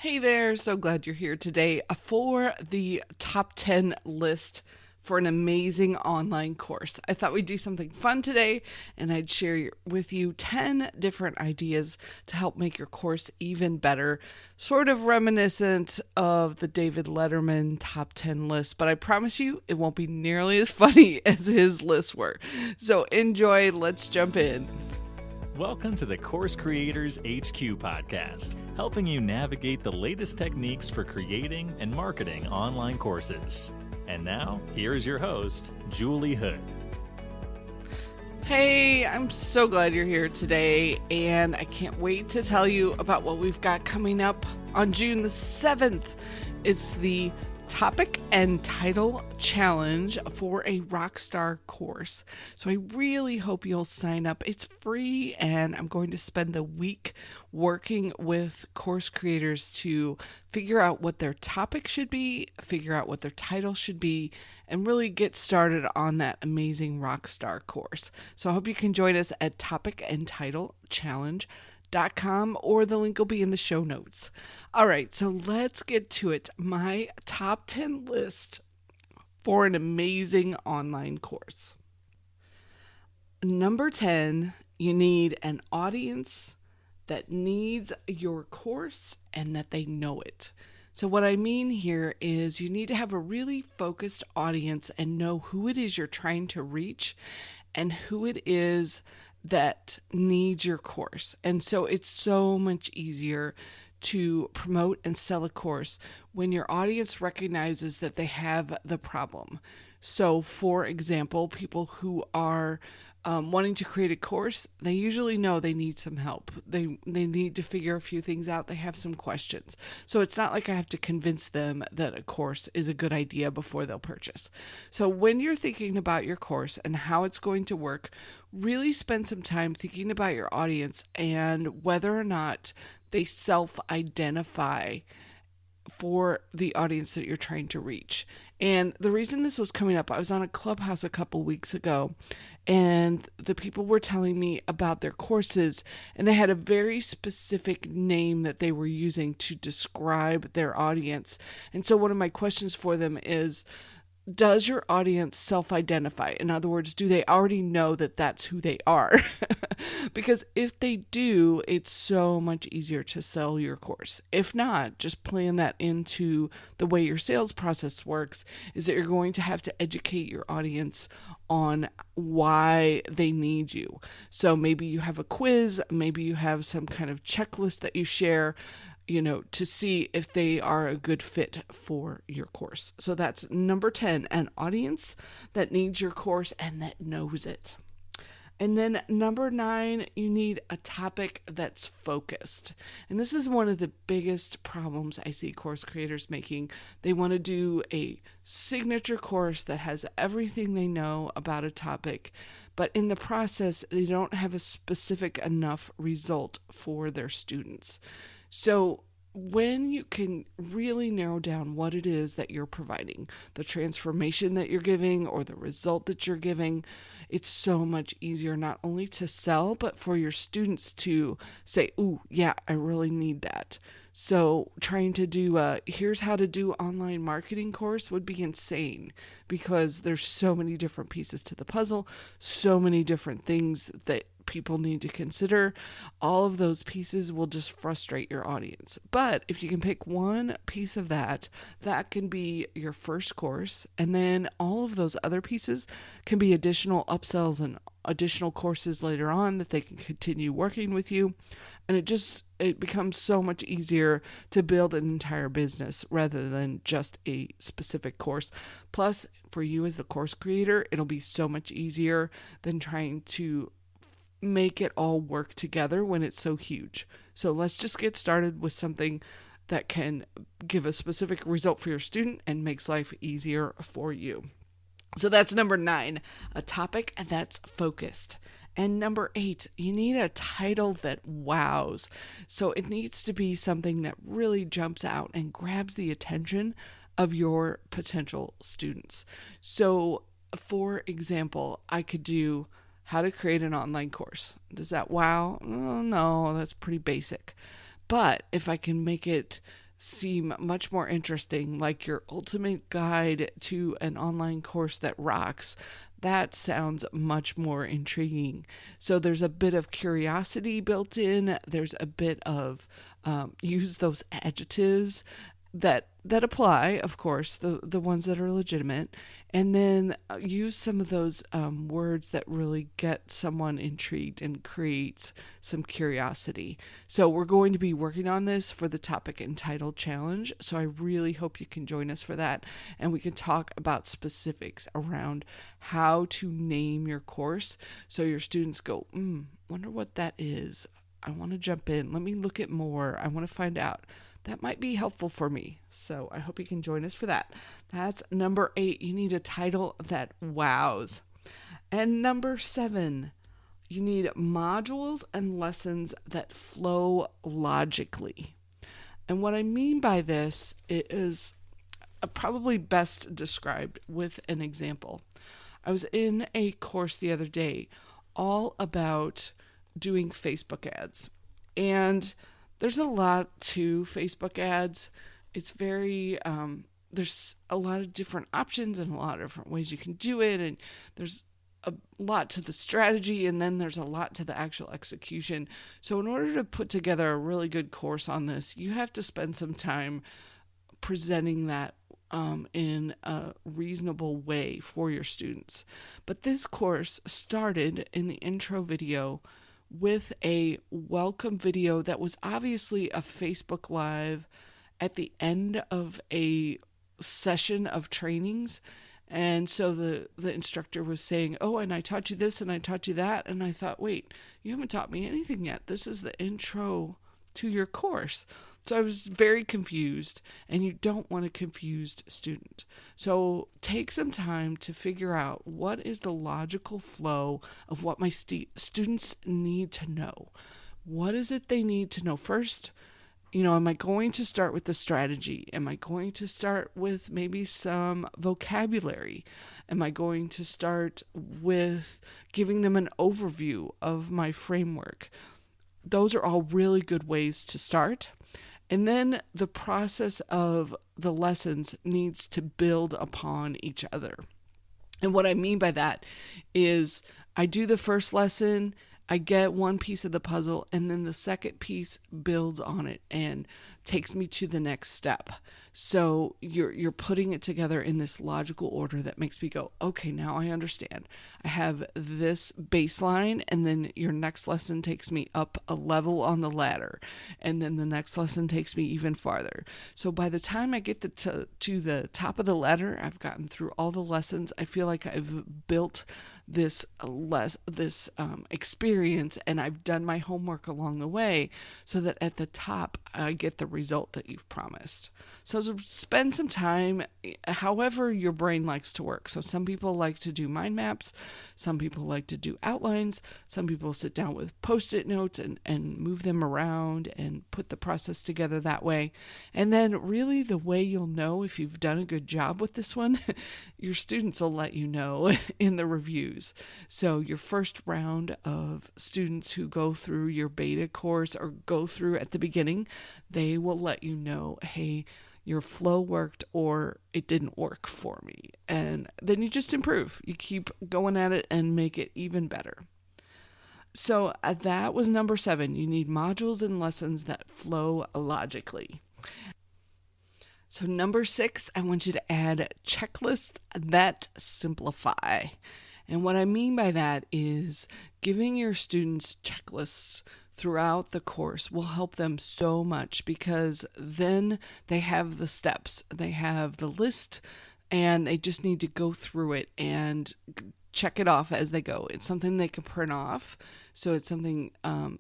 Hey there, so glad you're here today for the top 10 list for an amazing online course. I thought we'd do something fun today and I'd share with you 10 different ideas to help make your course even better, sort of reminiscent of the David Letterman top 10 list, but I promise you it won't be nearly as funny as his lists were. So enjoy, let's jump in. Welcome to the Course Creators HQ podcast, helping you navigate the latest techniques for creating and marketing online courses. And now, here is your host, Julie Hood. Hey, I'm so glad you're here today, and I can't wait to tell you about what we've got coming up on June the 7th. It's the Topic and Title Challenge for a Rockstar course. So I really hope you'll sign up. It's free, and I'm going to spend the week working with course creators to figure out what their topic should be, figure out what their title should be, and really get started on that amazing Rockstar course. So I hope you can join us at topicandtitlechallenge.com, or the link will be in the show notes. All right, so let's get to it. My top 10 list for an amazing online course. Number 10, you need an audience that needs your course and that they know it. So what I mean here is you need to have a really focused audience and know who it is you're trying to reach and who it is that needs your course. And so it's so much easier to promote and sell a course when your audience recognizes that they have the problem. So for example, people who are wanting to create a course, they usually know they need some help. They need to figure a few things out. They have some questions. So it's not like I have to convince them that a course is a good idea before they'll purchase. So when you're thinking about your course and how it's going to work, really spend some time thinking about your audience and whether or not they self-identify for the audience that you're trying to reach. And the reason this was coming up, I was on a Clubhouse a couple weeks ago, and the people were telling me about their courses, and they had a very specific name that they were using to describe their audience. And so one of my questions for them is, does your audience self-identify? In other words, do they already know that that's who they are? Because if they do, it's so much easier to sell your course. If not, just plan that into the way your sales process works, is that you're going to have to educate your audience on why they need you. So maybe you have a quiz, maybe you have some kind of checklist that you share, to see if they are a good fit for your course. So that's number 10, an audience that needs your course and that knows it. And then number 9, you need a topic that's focused. And this is one of the biggest problems I see course creators making. They want to do a signature course that has everything they know about a topic, but in the process, they don't have a specific enough result for their students. So when you can really narrow down what it is that you're providing, the transformation that you're giving or the result that you're giving, it's so much easier not only to sell, but for your students to say, ooh, yeah, I really need that. So trying to do here's how to do online marketing course would be insane, because there's so many different pieces to the puzzle, so many different things that people need to consider. All of those pieces will just frustrate your audience. But if you can pick one piece of that can be your first course, and then all of those other pieces can be additional upsells and additional courses later on that they can continue working with you. And it becomes so much easier to build an entire business rather than just a specific course. Plus, for you as the course creator, it'll be so much easier than trying to make it all work together when it's so huge. So let's just get started with something that can give a specific result for your student and makes life easier for you. So that's number 9, a topic that's focused. And number 8, you need a title that wows. So it needs to be something that really jumps out and grabs the attention of your potential students. So for example, I could do how to create an online course. Does that wow? Oh, no, that's pretty basic. But if I can make it seem much more interesting, like your ultimate guide to an online course that rocks. That sounds much more intriguing. So there's a bit of curiosity built in. There's a bit of use those adjectives that apply, of course, the ones that are legitimate, and then use some of those words that really get someone intrigued and creates some curiosity. So we're going to be working on this for the topic entitled challenge. So I really hope you can join us for that, and we can talk about specifics around how to name your course so your students go, wonder what that is. I want to jump in. Let me look at more. I want to find out. That might be helpful for me. So I hope you can join us for that. That's number 8. You need a title that wows. And number 7, you need modules and lessons that flow logically. And what I mean by this is probably best described with an example. I was in a course the other day all about doing Facebook ads. And there's a lot to Facebook ads. It's very, there's a lot of different options and a lot of different ways you can do it. And there's a lot to the strategy, and then there's a lot to the actual execution. So in order to put together a really good course on this, you have to spend some time presenting that in a reasonable way for your students. But this course started in the intro video with a welcome video that was obviously a Facebook Live at the end of a session of trainings. And so the instructor was saying, oh, and I taught you this and I taught you that. And I thought, wait, you haven't taught me anything yet. This is the intro to your course. So I was very confused, and you don't want a confused student. So take some time to figure out what is the logical flow of what my students need to know. What is it they need to know first? Am I going to start with the strategy? Am I going to start with maybe some vocabulary? Am I going to start with giving them an overview of my framework? Those are all really good ways to start. And then the process of the lessons needs to build upon each other. And what I mean by that is I do the first lesson, I get one piece of the puzzle, and then the second piece builds on it and takes me to the next step. So you're putting it together in this logical order that makes me go, okay, now I understand. I have this baseline, and then your next lesson takes me up a level on the ladder, and then the next lesson takes me even farther. So by the time I get to the top of the ladder, I've gotten through all the lessons. I feel like I've built this experience, and I've done my homework along the way, so that at the top I get the result that you've promised. So spend some time however your brain likes to work. So some people like to do mind maps, some people like to do outlines, some people sit down with post-it notes and move them around and put the process together that way. And then really the way you'll know if you've done a good job with this one, your students will let you know in the reviews. So your first round of students who go through your beta course or go through at the beginning, they will let you know, hey, your flow worked or it didn't work for me. And then you just improve. You keep going at it and make it even better. So that was number 7. You need modules and lessons that flow logically. So number 6, I want you to add checklists that simplify. And what I mean by that is giving your students checklists throughout the course will help them so much, because then they have the steps, they have the list, and they just need to go through it and check it off as they go. It's something they can print off, so it's something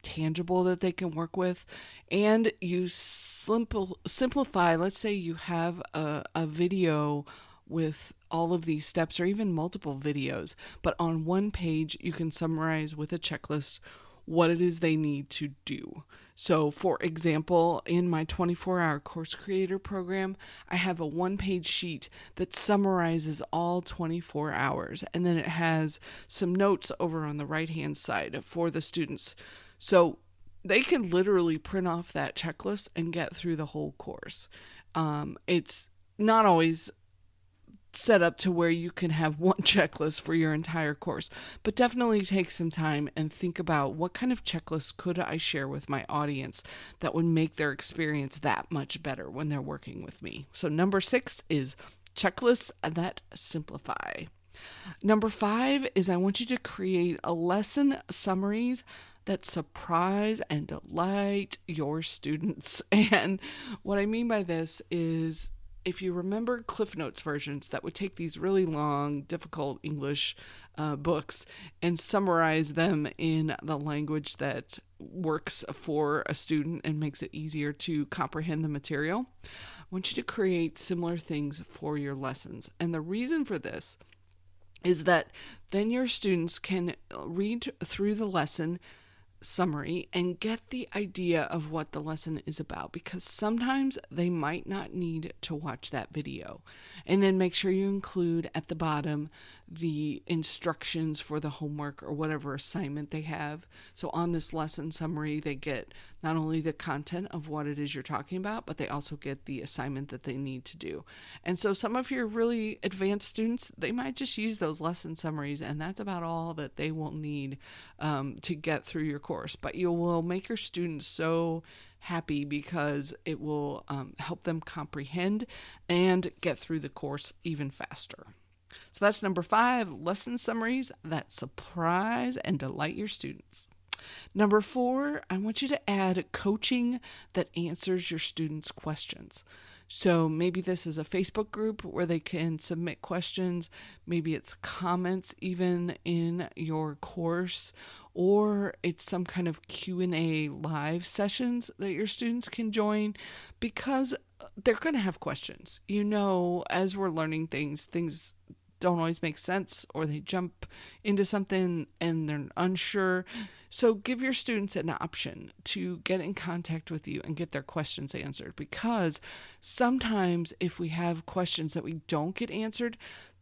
tangible that they can work with. And you simplify. Let's say you have a video with all of these steps, or even multiple videos, but on one page you can summarize with a checklist what it is they need to do. So for example, in my 24-hour course creator program, I have a 1-page sheet that summarizes all 24 hours, and then it has some notes over on the right hand side for the students. So they can literally print off that checklist and get through the whole course. It's not always set up to where you can have one checklist for your entire course, but definitely take some time and think about what kind of checklist could I share with my audience that would make their experience that much better when they're working with me. So number 6 is checklists that simplify. Number 5 is I want you to create a lesson summaries that surprise and delight your students. And what I mean by this is, if you remember Cliff Notes versions that would take these really long, difficult English books and summarize them in the language that works for a student and makes it easier to comprehend the material, I want you to create similar things for your lessons. And the reason for this is that then your students can read through the lesson summary and get the idea of what the lesson is about, because sometimes they might not need to watch that video. And then make sure you include at the bottom the instructions for the homework or whatever assignment they have. So on this lesson summary, they get not only the content of what it is you're talking about, but they also get the assignment that they need to do. And so some of your really advanced students, they might just use those lesson summaries, and that's about all that they will need to get through your course. But you will make your students so happy because it will help them comprehend and get through the course even faster. So that's number 5, lesson summaries that surprise and delight your students. Number 4, I want you to add coaching that answers your students' questions. So maybe this is a Facebook group where they can submit questions. Maybe it's comments even in your course, or it's some kind of Q&A live sessions that your students can join, because they're going to have questions. You know, as we're learning things don't always make sense, or they jump into something and they're unsure. So give your students an option to get in contact with you and get their questions answered, because sometimes if we have questions that we don't get answered,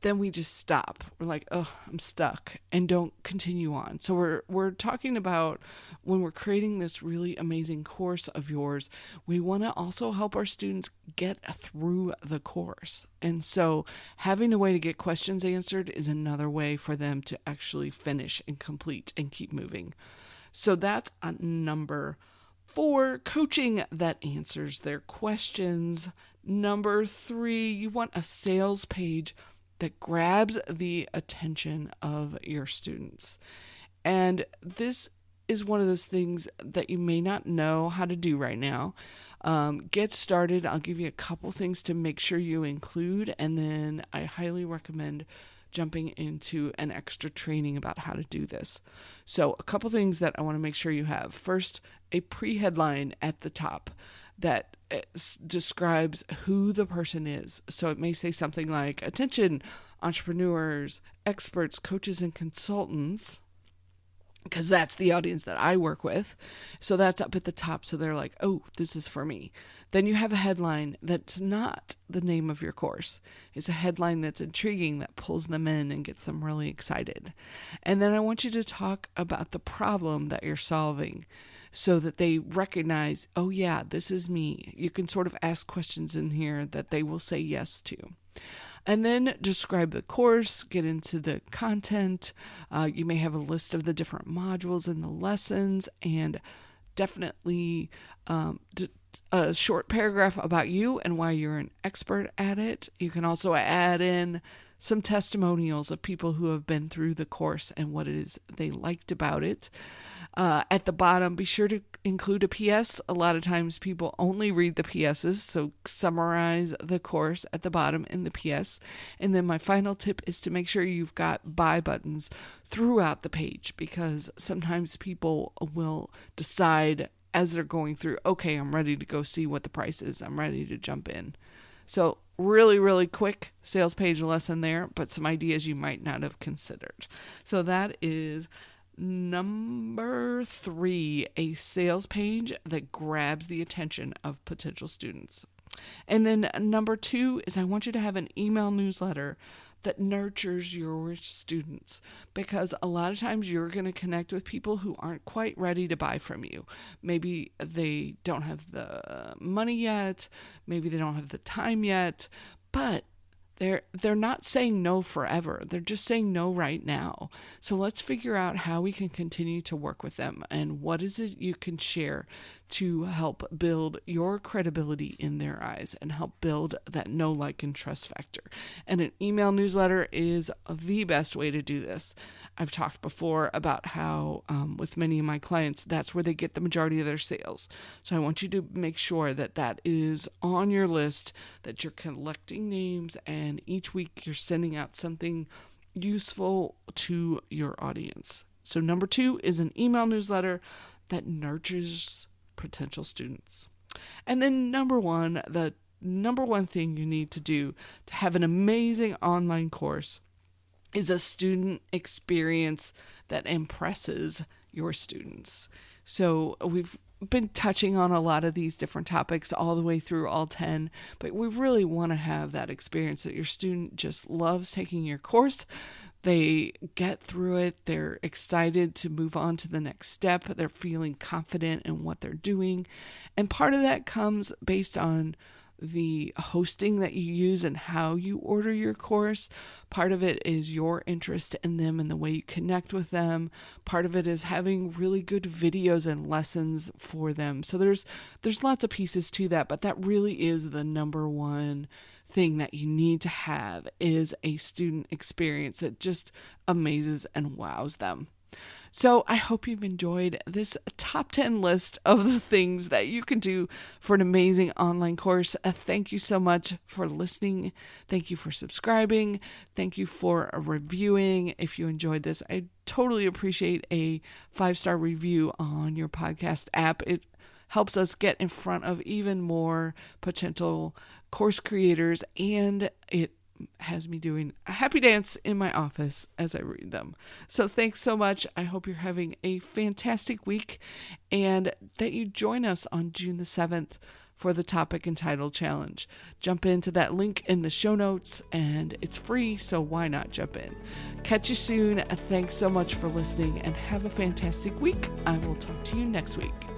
then we just stop. We're like, oh, I'm stuck, and don't continue on. So we're talking about, when we're creating this really amazing course of yours, we want to also help our students get through the course. And so having a way to get questions answered is another way for them to actually finish and complete and keep moving. So that's number 4, coaching that answers their questions. Number 3, you want a sales page that grabs the attention of your students. And this is one of those things that you may not know how to do right now. Get started. I'll give you a couple things to make sure you include, and then I highly recommend jumping into an extra training about how to do this. So a couple things that I want to make sure you have. First, a pre-headline at the top that describes who the person is. So it may say something like, attention, entrepreneurs, experts, coaches, and consultants, because that's the audience that I work with. So that's up at the top. So they're like, oh, this is for me. Then you have a headline that's not the name of your course. It's a headline that's intriguing, that pulls them in and gets them really excited. And then I want you to talk about the problem that you're solving, so that they recognize, oh yeah, this is me. You can sort of ask questions in here that they will say yes to. And then describe the course, get into the content. You may have a list of the different modules in the lessons, and definitely a short paragraph about you and why you're an expert at it. You can also add in some testimonials of people who have been through the course and what it is they liked about it. At the bottom, be sure to include a PS. A lot of times people only read the PSs, so summarize the course at the bottom in the PS. And then my final tip is to make sure you've got buy buttons throughout the page, because sometimes people will decide as they're going through, okay, I'm ready to go see what the price is. I'm ready to jump in. So really, really quick sales page lesson there, but some ideas you might not have considered. So that is number 3, a sales page that grabs the attention of potential students. And then number 2 is I want you to have an email newsletter that nurtures your students, because a lot of times you're going to connect with people who aren't quite ready to buy from you. Maybe they don't have the money yet, maybe they don't have the time yet, but they're not saying no forever. They're just saying no right now. So let's figure out how we can continue to work with them and what is it you can share to help build your credibility in their eyes and help build that know, like, and trust factor. And an email newsletter is the best way to do this. I've talked before about how with many of my clients, that's where they get the majority of their sales. So I want you to make sure that that is on your list, that you're collecting names, and each week you're sending out something useful to your audience. So number 2 is an email newsletter that nurtures potential students. And then number 1, the number 1 thing you need to do to have an amazing online course is a student experience that impresses your students. So we've been touching on a lot of these different topics all the way through all 10, but we really want to have that experience that your student just loves taking your course. They get through it. They're excited to move on to the next step. They're feeling confident in what they're doing. And part of that comes based on the hosting that you use and how you order your course. Part of it is your interest in them and the way you connect with them. Part of it is having really good videos and lessons for them. So there's lots of pieces to that, but that really is the number 1 thing that you need to have, is a student experience that just amazes and wows them. So I hope you've enjoyed this top 10 list of the things that you can do for an amazing online course. Thank you so much for listening. Thank you for subscribing. Thank you for reviewing. If you enjoyed this, I totally appreciate a 5-star review on your podcast app. It helps us get in front of even more potential course creators, and it has me doing a happy dance in my office as I read them. So thanks so much. I hope you're having a fantastic week and that you join us on June the 7th for the Topic and Title Challenge. Jump into that link in the show notes, and it's free, so why not jump in? Catch you soon. Thanks so much for listening and have a fantastic week. I will talk to you next week.